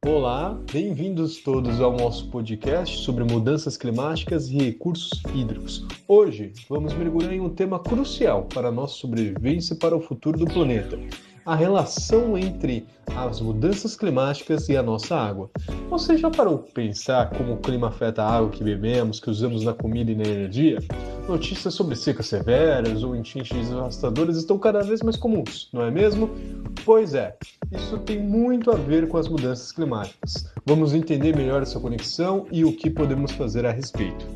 Olá, bem-vindos todos ao nosso podcast sobre mudanças climáticas e recursos hídricos. Hoje vamos mergulhar em um tema crucial para a nossa sobrevivência e para o futuro do planeta: a relação entre as mudanças climáticas e a nossa água. Você já parou para pensar como o clima afeta a água que bebemos, que usamos na comida e na energia? Notícias sobre secas severas ou enchentes devastadoras estão cada vez mais comuns, não é mesmo? Pois é, isso tem muito a ver com as mudanças climáticas. Vamos entender melhor essa conexão e o que podemos fazer a respeito.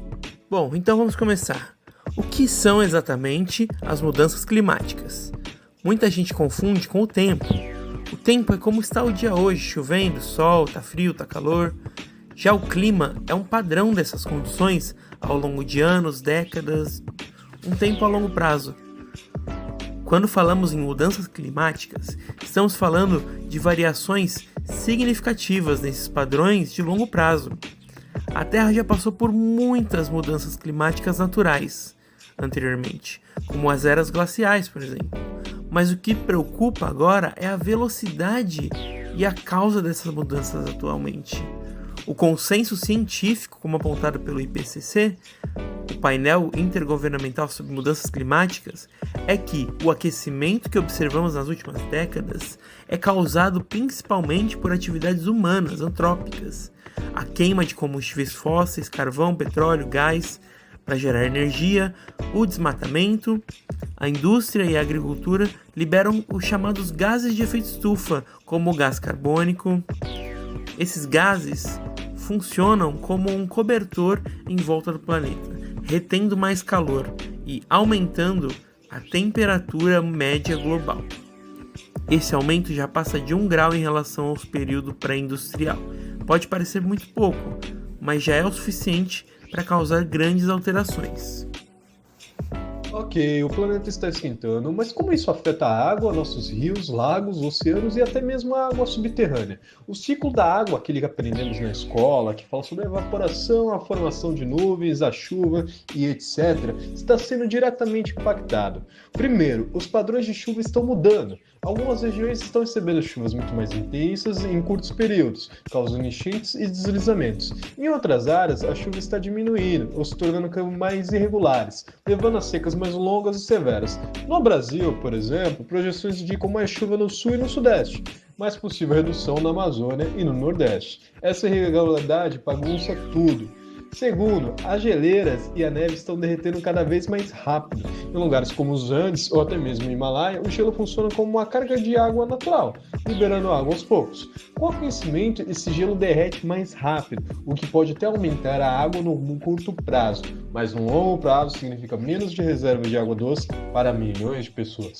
Bom, então vamos começar. O que são exatamente as mudanças climáticas? Muita gente confunde com o tempo. O tempo é como está o dia hoje, chovendo, sol, tá frio, tá calor. Já o clima é um padrão dessas condições ao longo de anos, décadas, um tempo a longo prazo. Quando falamos em mudanças climáticas, estamos falando de variações significativas nesses padrões de longo prazo. A Terra já passou por muitas mudanças climáticas naturais anteriormente, como as eras glaciais, por exemplo. Mas o que preocupa agora é a velocidade e a causa dessas mudanças atualmente. O consenso científico, como apontado pelo IPCC, o painel intergovernamental sobre mudanças climáticas, é que o aquecimento que observamos nas últimas décadas é causado principalmente por atividades humanas, antrópicas. A queima de combustíveis fósseis, carvão, petróleo, gás, para gerar energia, o desmatamento, a indústria e a agricultura liberam os chamados gases de efeito estufa, como o gás carbônico. Esses gases funcionam como um cobertor em volta do planeta, retendo mais calor e aumentando a temperatura média global. Esse aumento já passa de 1 grau em relação ao período pré-industrial. Pode parecer muito pouco, mas já é o suficiente para causar grandes alterações. Ok, o planeta está esquentando, mas como isso afeta a água, nossos rios, lagos, oceanos e até mesmo a água subterrânea? O ciclo da água, aquele que aprendemos na escola, que fala sobre a evaporação, a formação de nuvens, a chuva e etc., está sendo diretamente impactado. Primeiro, os padrões de chuva estão mudando. Algumas regiões estão recebendo chuvas muito mais intensas em curtos períodos, causando enchentes e deslizamentos. Em outras áreas, a chuva está diminuindo ou se tornando mais irregulares, levando a secas mais longas e severas. No Brasil, por exemplo, projeções indicam mais chuva no sul e no sudeste, mas possível redução na Amazônia e no Nordeste. Essa irregularidade bagunça tudo. Segundo, as geleiras e a neve estão derretendo cada vez mais rápido. Em lugares como os Andes ou até mesmo o Himalaia, o gelo funciona como uma carga de água natural, liberando água aos poucos. Com o aquecimento, esse gelo derrete mais rápido, o que pode até aumentar a água no curto prazo, mas no longo prazo significa menos de reserva de água doce para milhões de pessoas.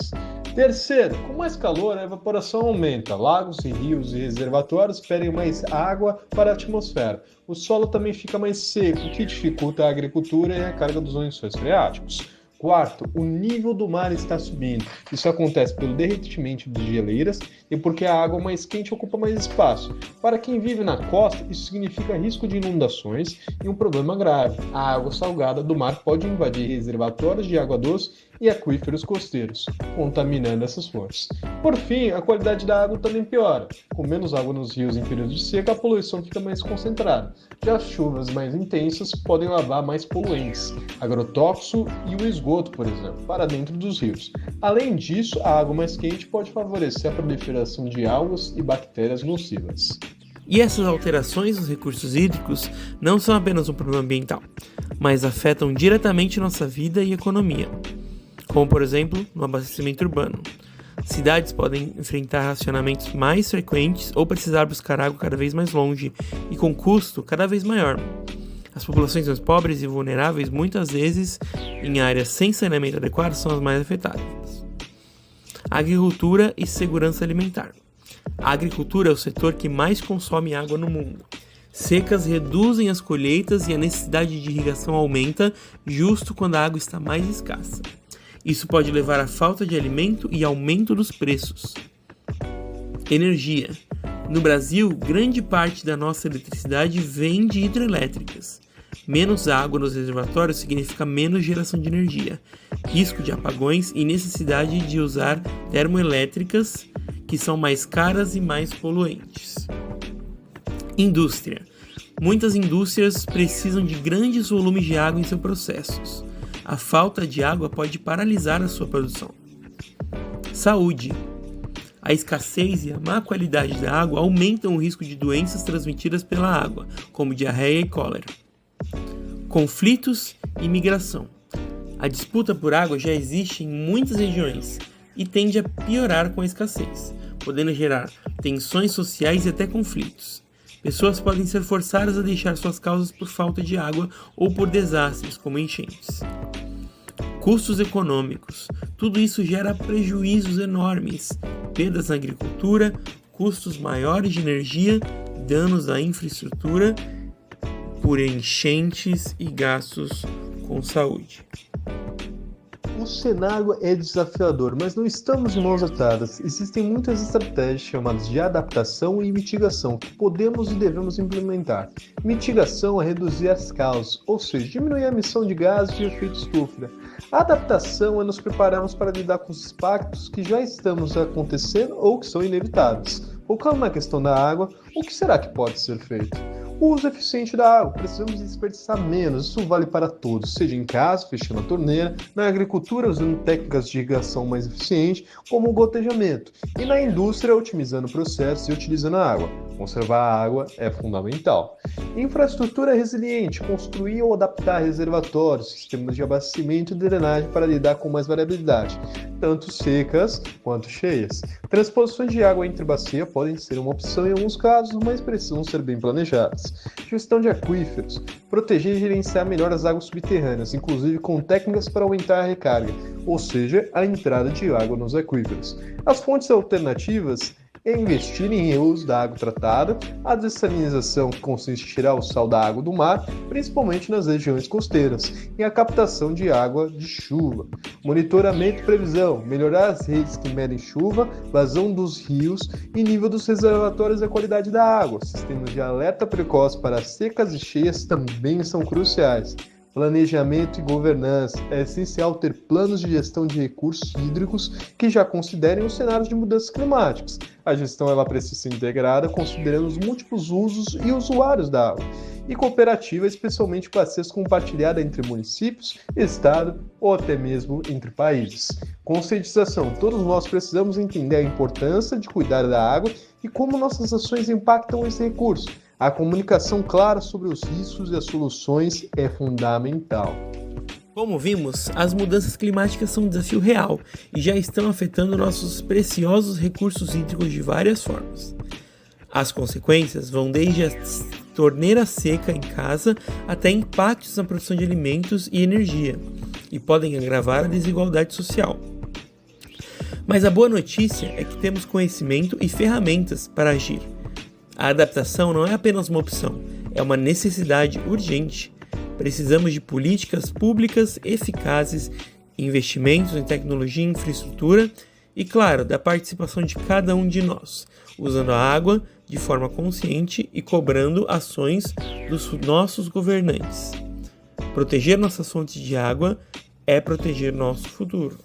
Terceiro, com mais calor, a evaporação aumenta. Lagos e rios e reservatórios perdem mais água para a atmosfera. O solo também fica mais seco, o que dificulta a agricultura e a carga dos lençóis freáticos. Quarto, o nível do mar está subindo. Isso acontece pelo derretimento de geleiras e porque a água mais quente ocupa mais espaço. Para quem vive na costa, isso significa risco de inundações e um problema grave. A água salgada do mar pode invadir reservatórios de água doce e aquíferos costeiros, contaminando essas fontes. Por fim, a qualidade da água também piora. Com menos água nos rios em períodos de seca, a poluição fica mais concentrada. Já as chuvas mais intensas podem lavar mais poluentes, agrotóxico e o esgoto, por exemplo, para dentro dos rios. Além disso, a água mais quente pode favorecer a proliferação de algas e bactérias nocivas. E essas alterações nos recursos hídricos não são apenas um problema ambiental, mas afetam diretamente nossa vida e economia, como por exemplo no abastecimento urbano. Cidades podem enfrentar racionamentos mais frequentes ou precisar buscar água cada vez mais longe e com custo cada vez maior. As populações mais pobres e vulneráveis, muitas vezes em áreas sem saneamento adequado, são as mais afetadas. Agricultura e segurança alimentar. A agricultura é o setor que mais consome água no mundo. Secas reduzem as colheitas e a necessidade de irrigação aumenta justo quando a água está mais escassa. Isso pode levar à falta de alimento e aumento dos preços. Energia. No Brasil, grande parte da nossa eletricidade vem de hidrelétricas. Menos água nos reservatórios significa menos geração de energia, risco de apagões e necessidade de usar termoelétricas, que são mais caras e mais poluentes. Indústria. Muitas indústrias precisam de grandes volumes de água em seus processos. A falta de água pode paralisar a sua produção. Saúde. A escassez e a má qualidade da água aumentam o risco de doenças transmitidas pela água, como diarreia e cólera. Conflitos e migração. A disputa por água já existe em muitas regiões e tende a piorar com a escassez, podendo gerar tensões sociais e até conflitos. Pessoas podem ser forçadas a deixar suas casas por falta de água ou por desastres, como enchentes. Custos econômicos. Tudo isso gera prejuízos enormes, perdas na agricultura, custos maiores de energia, danos à infraestrutura por enchentes e gastos com saúde. O cenário é desafiador, mas não estamos de mãos atadas. Existem muitas estratégias chamadas de adaptação e mitigação que podemos e devemos implementar. Mitigação é reduzir as causas, ou seja, diminuir a emissão de gases de efeito estufa. A adaptação é nos prepararmos para lidar com os impactos que já estamos acontecendo ou que são inevitáveis. Focando na questão da água, o que será que pode ser feito? O uso eficiente da água. Precisamos desperdiçar menos. Isso vale para todos, seja em casa, fechando a torneira, na agricultura, usando técnicas de irrigação mais eficientes, como o gotejamento, e na indústria, otimizando processos e utilizando a água. Conservar a água é fundamental. Infraestrutura resiliente. Construir ou adaptar reservatórios, sistemas de abastecimento e drenagem para lidar com mais variabilidade, tanto secas quanto cheias. Transposições de água entre bacia podem ser uma opção em alguns casos, mas precisam ser bem planejadas. Gestão de aquíferos. Proteger e gerenciar melhor as águas subterrâneas, inclusive com técnicas para aumentar a recarga, ou seja, a entrada de água nos aquíferos. As fontes alternativas é investir em reuso da água tratada, a dessalinização, que consiste em tirar o sal da água do mar, principalmente nas regiões costeiras, e a captação de água de chuva. Monitoramento e previsão, melhorar as redes que medem chuva, vazão dos rios e nível dos reservatórios e a qualidade da água. Sistemas de alerta precoce para secas e cheias também são cruciais. Planejamento e governança. É essencial ter planos de gestão de recursos hídricos que já considerem os cenários de mudanças climáticas. A gestão ela precisa ser integrada considerando os múltiplos usos e usuários da água. E cooperativa, especialmente para acesso compartilhado entre municípios, estado ou até mesmo entre países. Conscientização. Todos nós precisamos entender a importância de cuidar da água e como nossas ações impactam esse recurso. A comunicação clara sobre os riscos e as soluções é fundamental. Como vimos, as mudanças climáticas são um desafio real e já estão afetando nossos preciosos recursos hídricos de várias formas. As consequências vão desde a torneira seca em casa até impactos na produção de alimentos e energia, e podem agravar a desigualdade social. Mas a boa notícia é que temos conhecimento e ferramentas para agir. A adaptação não é apenas uma opção, é uma necessidade urgente. Precisamos de políticas públicas eficazes, investimentos em tecnologia e infraestrutura e, claro, da participação de cada um de nós, usando a água de forma consciente e cobrando ações dos nossos governantes. Proteger nossas fontes de água é proteger nosso futuro.